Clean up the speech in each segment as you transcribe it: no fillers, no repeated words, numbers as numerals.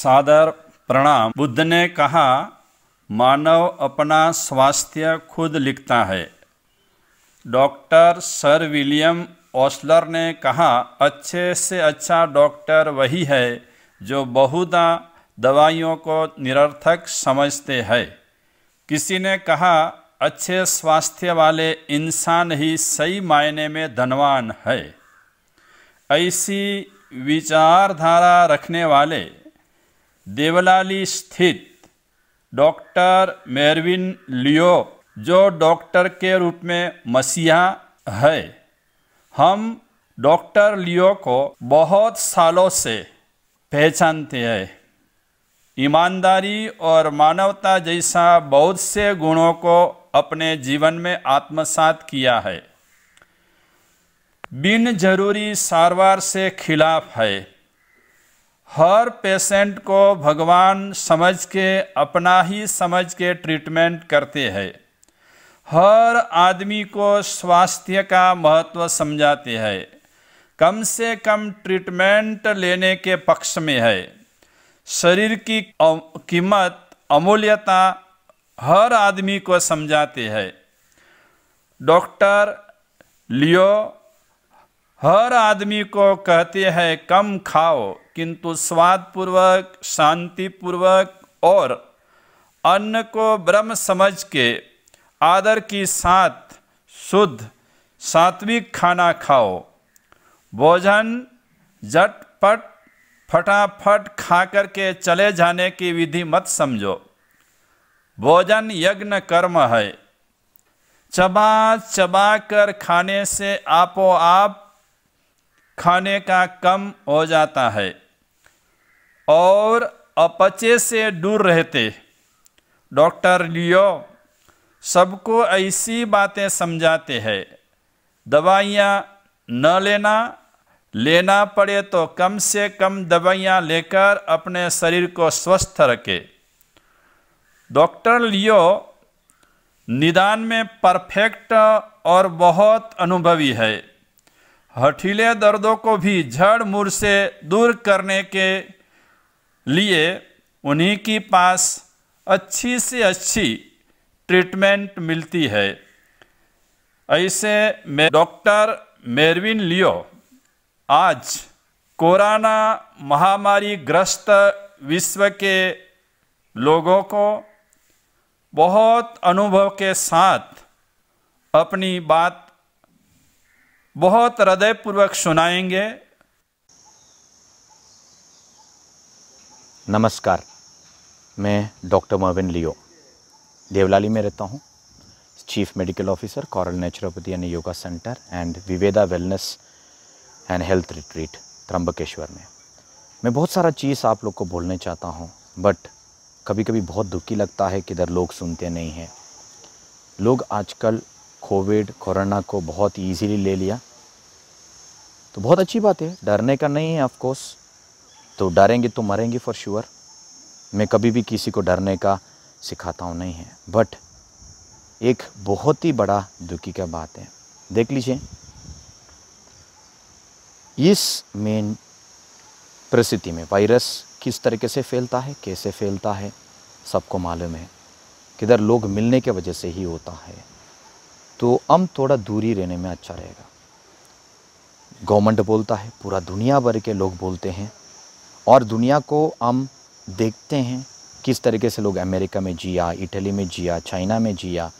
सादर प्रणाम। बुद्ध ने कहा, मानव अपना स्वास्थ्य खुद लिखता है। डॉक्टर सर विलियम ओस्लर ने कहा, अच्छे से अच्छा डॉक्टर वही है जो बहुधा दवाइयों को निरर्थक समझते हैं। किसी ने कहा, अच्छे स्वास्थ्य वाले इंसान ही सही मायने में धनवान है। ऐसी विचारधारा रखने वाले देवलाली स्थित डॉक्टर मेरविन लियो, जो डॉक्टर के रूप में मसीहा है, हम डॉक्टर लियो को बहुत सालों से पहचानते हैं। ईमानदारी और मानवता जैसा बहुत से गुणों को अपने जीवन में आत्मसात किया है। बिन जरूरी सारवार से खिलाफ है। हर पेशेंट को भगवान समझ के अपना ही समझ के ट्रीटमेंट करते हैं। हर आदमी को स्वास्थ्य का महत्व समझाते हैं। कम से कम ट्रीटमेंट लेने के पक्ष में है। शरीर की कीमत, अमूल्यता हर आदमी को समझाते हैं। डॉक्टर लियो हर आदमी को कहते हैं, कम खाओ किंतु स्वादपूर्वक, शांतिपूर्वक और अन्न को ब्रह्म समझ के आदर के साथ शुद्ध सात्विक खाना खाओ। भोजन झटपट फटाफट खा कर के चले जाने की विधि मत समझो। भोजन यज्ञ कर्म है। चबा चबा कर खाने से आपो आप खाने का कम हो जाता है और अपचे से दूर रहते। डॉक्टर लियो सबको ऐसी बातें समझाते हैं। दवाइयाँ न लेना, लेना पड़े तो कम से कम दवाइयाँ लेकर अपने शरीर को स्वस्थ रखे। डॉक्टर लियो निदान में परफेक्ट और बहुत अनुभवी है। हठीले दर्दों को भी जड़ मूल से दूर करने के लिए उन्हीं के पास अच्छी से अच्छी ट्रीटमेंट मिलती है। ऐसे में डॉक्टर मेरविन लियो आज कोरोना महामारी ग्रस्त विश्व के लोगों को बहुत अनुभव के साथ अपनी बात बहुत हृदयपूर्वक सुनाएंगे। नमस्कार, मैं डॉक्टर मेरविन लियो देवलाली में रहता हूँ। Chief medical officer coral naturopathy and yoga centre and Viveda wellness and health retreat Trimbakeshwar में। मैं बहुत सारा चीज़ आप लोग को बोलने चाहता हूँ, बट कभी कभी बहुत दुखी लगता है कि इधर लोग सुनते नहीं हैं। लोग आजकल कोरोना को बहुत इजीली ले लिया, तो बहुत अच्छी बात है, डरने का नहीं है। ऑफ कोर्स तो डरेंगे तो मरेंगे फॉर श्योर। मैं कभी भी किसी को डरने का सिखाता हूँ नहीं है, बट एक बहुत ही बड़ा दुखी का बात है। देख लीजिए, इस मेन परिस्थिति में वायरस किस तरीके से फैलता है, कैसे फैलता है, सबको मालूम है। किधर लोग मिलने के वजह से ही होता है, तो हम थोड़ा दूरी रहने में अच्छा रहेगा। गवर्नमेंट बोलता है, पूरा दुनिया भर के लोग बोलते हैं, और दुनिया को हम देखते हैं किस तरीके से लोग अमेरिका में जिया, इटली में जिया, चाइना में जिया,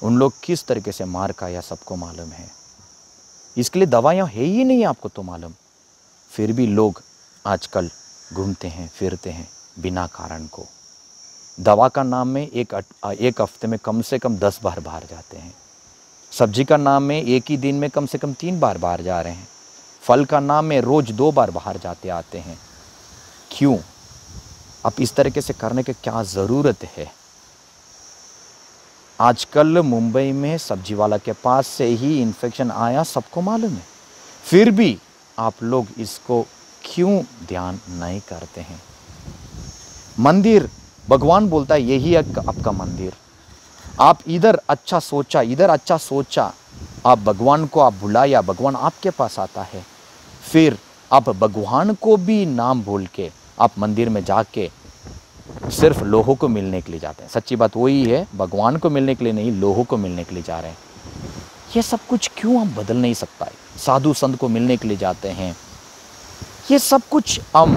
उन लोग किस तरीके से मार खाया, सबको मालूम है। इसके लिए दवाइयाँ है ही नहीं, आपको तो मालूम। फिर भी लोग आजकल घूमते हैं, फिरते हैं बिना कारण को। दवा का नाम में एक हफ्ते में कम से कम 10 बार बाहर जाते हैं। सब्जी का नाम में एक ही दिन में कम से कम 3 बार बाहर जा रहे हैं। फल का नाम में रोज़ 2 बार बाहर जाते आते हैं। क्यों? अब इस तरीके से करने की क्या ज़रूरत है? आजकल मुंबई में सब्जी वाला के पास से ही इन्फेक्शन आया, सबको मालूम है। फिर भी आप लोग इसको क्यों ध्यान नहीं करते हैं? मंदिर, भगवान बोलता है यही है आपका मंदिर। आप इधर अच्छा सोचा, आप भगवान को आप बुलाया, भगवान आपके पास आता है। फिर आप भगवान को भी नाम भूल के आप मंदिर में जाके सिर्फ लोगों को मिलने के लिए जाते हैं। सच्ची बात वही है, भगवान को मिलने के लिए नहीं, लोगों को मिलने के लिए जा रहे हैं। ये सब कुछ क्यों हम बदल नहीं सकता है? साधु संत को मिलने के लिए जाते हैं। ये सब कुछ हम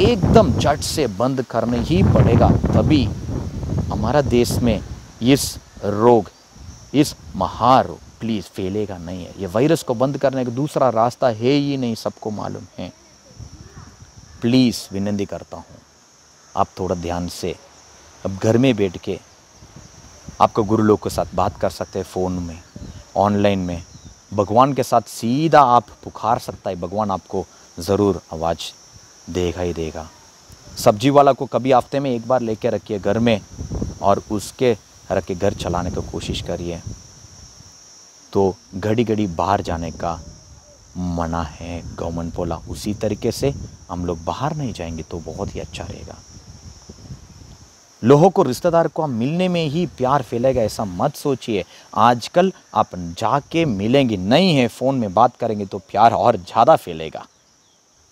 एकदम झट से बंद करने ही पड़ेगा, तभी हमारा देश में इस रोग, इस महारोग प्लीज़ फैलेगा नहीं है। ये वायरस को बंद करने का दूसरा रास्ता है ही नहीं, सबको मालूम है। प्लीज़ विनती करता हूँ, आप थोड़ा ध्यान से अब घर में बैठ के आपको गुरु लोग के साथ बात कर सकते हैं, फ़ोन में, ऑनलाइन में। भगवान के साथ सीधा आप पुकार सकता है, भगवान आपको ज़रूर आवाज़ देगा ही देगा। सब्जी वाला को कभी हफ्ते में एक बार लेके रखिए घर में और उसके रख के घर चलाने की कोशिश करिए। तो घड़ी घड़ी बाहर जाने का मना है, गवर्नमेंट बोला, उसी तरीके से हम लोग बाहर नहीं जाएंगे तो बहुत ही अच्छा रहेगा। लोगों को, रिश्तेदार को हम मिलने में ही प्यार फैलेगा ऐसा मत सोचिए। आजकल आप जाके मिलेंगे नहीं है, फ़ोन में बात करेंगे तो प्यार और ज़्यादा फैलेगा।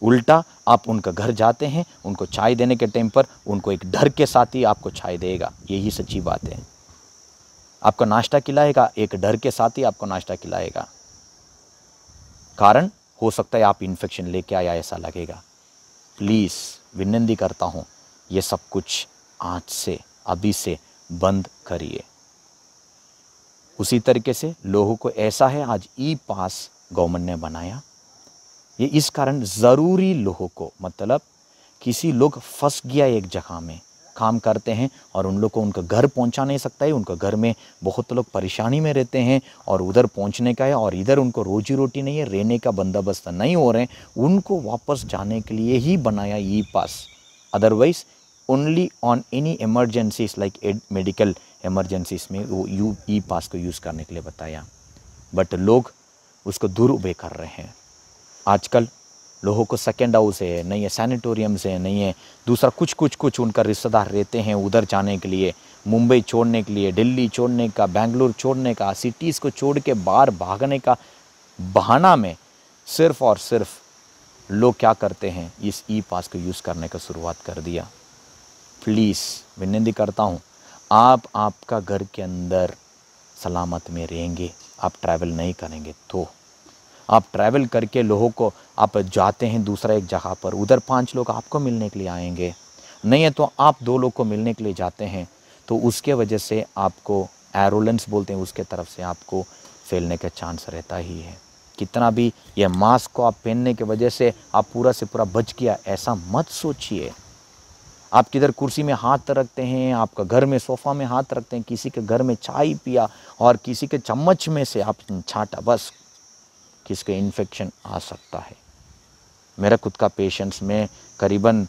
उल्टा आप उनका घर जाते हैं, उनको चाय देने के टाइम पर उनको एक डर के साथ ही आपको चाय देगा, यही सच्ची बात है। आपको नाश्ता खिलाएगा, एक डर के साथ ही आपको नाश्ता खिलाएगा। कारण हो सकता है आप इन्फेक्शन लेके आया ऐसा लगेगा। प्लीज़ विनती करता हूँ, ये सब कुछ आज से, अभी से बंद करिए। उसी तरीके से लोगों को ऐसा है, आज ई पास गवर्नमेंट ने बनाया, ये इस कारण ज़रूरी लोगों को, मतलब किसी लोग फंस गया एक जगह में काम करते हैं और उन लोग को उनका घर पहुंचा नहीं सकता है, उनका घर में बहुत लोग परेशानी में रहते हैं और उधर पहुंचने का है और इधर उनको रोजी रोटी नहीं है, रहने का बंदोबस्त नहीं हो रहे हैं, उनको वापस जाने के लिए ही बनाया e pass. Otherwise only on any emergencies like medical emergencies में वो ई पास को यूज़ करने के लिए बताया, बट लोग उसको दुरुपयोग कर रहे हैं। आजकल लोगों को सेकेंड हाउस है, नहीं है सैनिटोरियम से, नहीं है दूसरा कुछ उनका रिश्तेदार रहते हैं, उधर जाने के लिए, मुंबई छोड़ने के लिए, दिल्ली छोड़ने का, बेंगलुरु छोड़ने का, सिटीज़ को छोड़ के बाहर भागने का बहाना में सिर्फ और सिर्फ लोग क्या करते हैं, इस ई पास को यूज़ करने का शुरुआत कर दिया। प्लीज़ विनती करता हूँ, आप आपका घर के अंदर सलामत में रहेंगे, आप ट्रैवल नहीं करेंगे तो। आप ट्रैवल करके लोगों को आप जाते हैं दूसरा एक जगह पर, उधर 5 लोग आपको मिलने के लिए आएंगे, नहीं है तो आप 2 लोग को मिलने के लिए जाते हैं, तो उसके वजह से आपको एरोलेंस बोलते हैं, उसके तरफ से आपको फैलने का चांस रहता ही है। कितना भी ये मास्क को आप पहनने की वजह से आप पूरा से पूरा बच गया ऐसा मत सोचिए। आप किधर कुर्सी में हाथ रखते हैं, आपका घर में सोफ़ा में हाथ रखते हैं, किसी के घर में चाय पिया और किसी के चम्मच में से आप छाटा, बस किसके इन्फेक्शन आ सकता है। मेरा खुद का पेशेंट्स में करीबन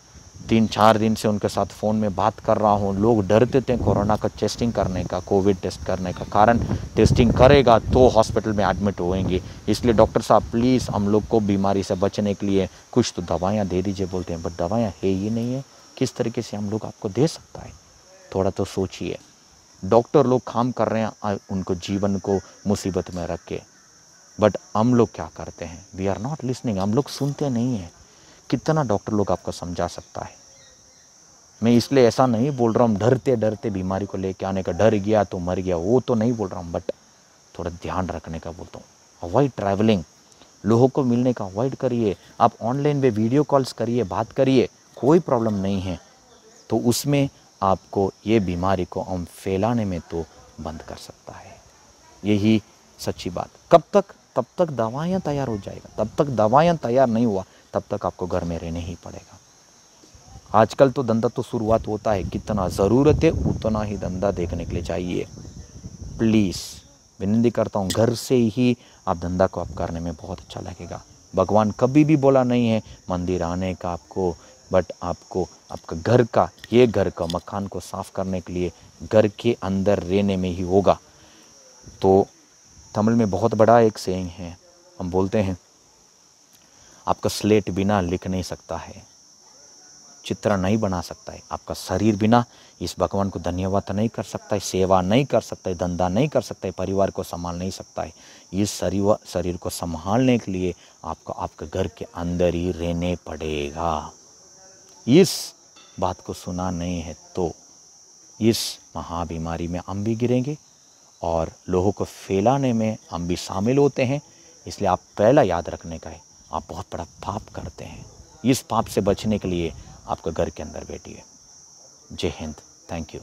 3-4 दिन से उनके साथ फ़ोन में बात कर रहा हूँ। लोग डरते थे कोरोना का टेस्टिंग करने का, कोविड टेस्ट करने का, कारण टेस्टिंग करेगा तो हॉस्पिटल में एडमिट होएंगे। इसलिए डॉक्टर साहब प्लीज़ हम लोग को बीमारी से बचने के लिए कुछ तो दवाइयाँ दे दीजिए बोलते हैं, बट दवाइयाँ है ही नहीं है, किस तरीके से हम लोग आपको दे सकता है, थोड़ा तो सोचिए। डॉक्टर लोग काम कर रहे हैं उनको जीवन को मुसीबत में रख के, बट हम लोग क्या करते हैं, वी आर नॉट लिसनिंग, हम लोग सुनते नहीं हैं। कितना डॉक्टर लोग आपको समझा सकता है। मैं इसलिए ऐसा नहीं बोल रहा हूँ डरते डरते बीमारी को लेके आने का, डर गया तो मर गया, वो तो नहीं बोल रहा हूँ, बट थोड़ा ध्यान रखने का बोलता हूँ। अवॉइड ट्रैवलिंग, लोगों को मिलने का अवॉइड करिए। आप ऑनलाइन में वीडियो कॉल्स करिए, बात करिए, कोई प्रॉब्लम नहीं है, तो उसमें आपको ये बीमारी को हम फैलाने में तो बंद कर सकता है। यही सच्ची बात। कब तक? तब तक दवाइयाँ तैयार हो जाएगा, तब तक दवाइयाँ तैयार नहीं हुआ तब तक आपको घर में रहने ही पड़ेगा। आजकल तो धंधा तो शुरुआत होता है, कितना ज़रूरत है उतना ही धंधा देखने के लिए चाहिए। प्लीज़ विनती करता हूँ, घर से ही आप धंधा को आप करने में बहुत अच्छा लगेगा। भगवान कभी भी बोला नहीं है मंदिर आने का आपको, बट आपको आपका घर का, ये घर का मकान को साफ़ करने के लिए घर के अंदर रहने में ही होगा। तो तमिल में बहुत बड़ा एक सेइंग है, हम बोलते हैं आपका स्लेट बिना लिख नहीं सकता है, चित्र नहीं बना सकता है, आपका शरीर बिना इस भगवान को धन्यवाद नहीं कर सकता है, सेवा नहीं कर सकता है, धंधा नहीं कर सकता है, परिवार को संभाल नहीं सकता है। इस शरीर को संभालने के लिए आपको आपके घर के अंदर ही रहने पड़ेगा। इस बात को सुना नहीं है तो इस महाबीमारी में हम भी गिरेंगे और लोगों को फैलाने में हम भी शामिल होते हैं। इसलिए आप पहला याद रखने का है, आप बहुत बड़ा पाप करते हैं। इस पाप से बचने के लिए आपका घर के अंदर बैठिए। जय हिंद। Thank you.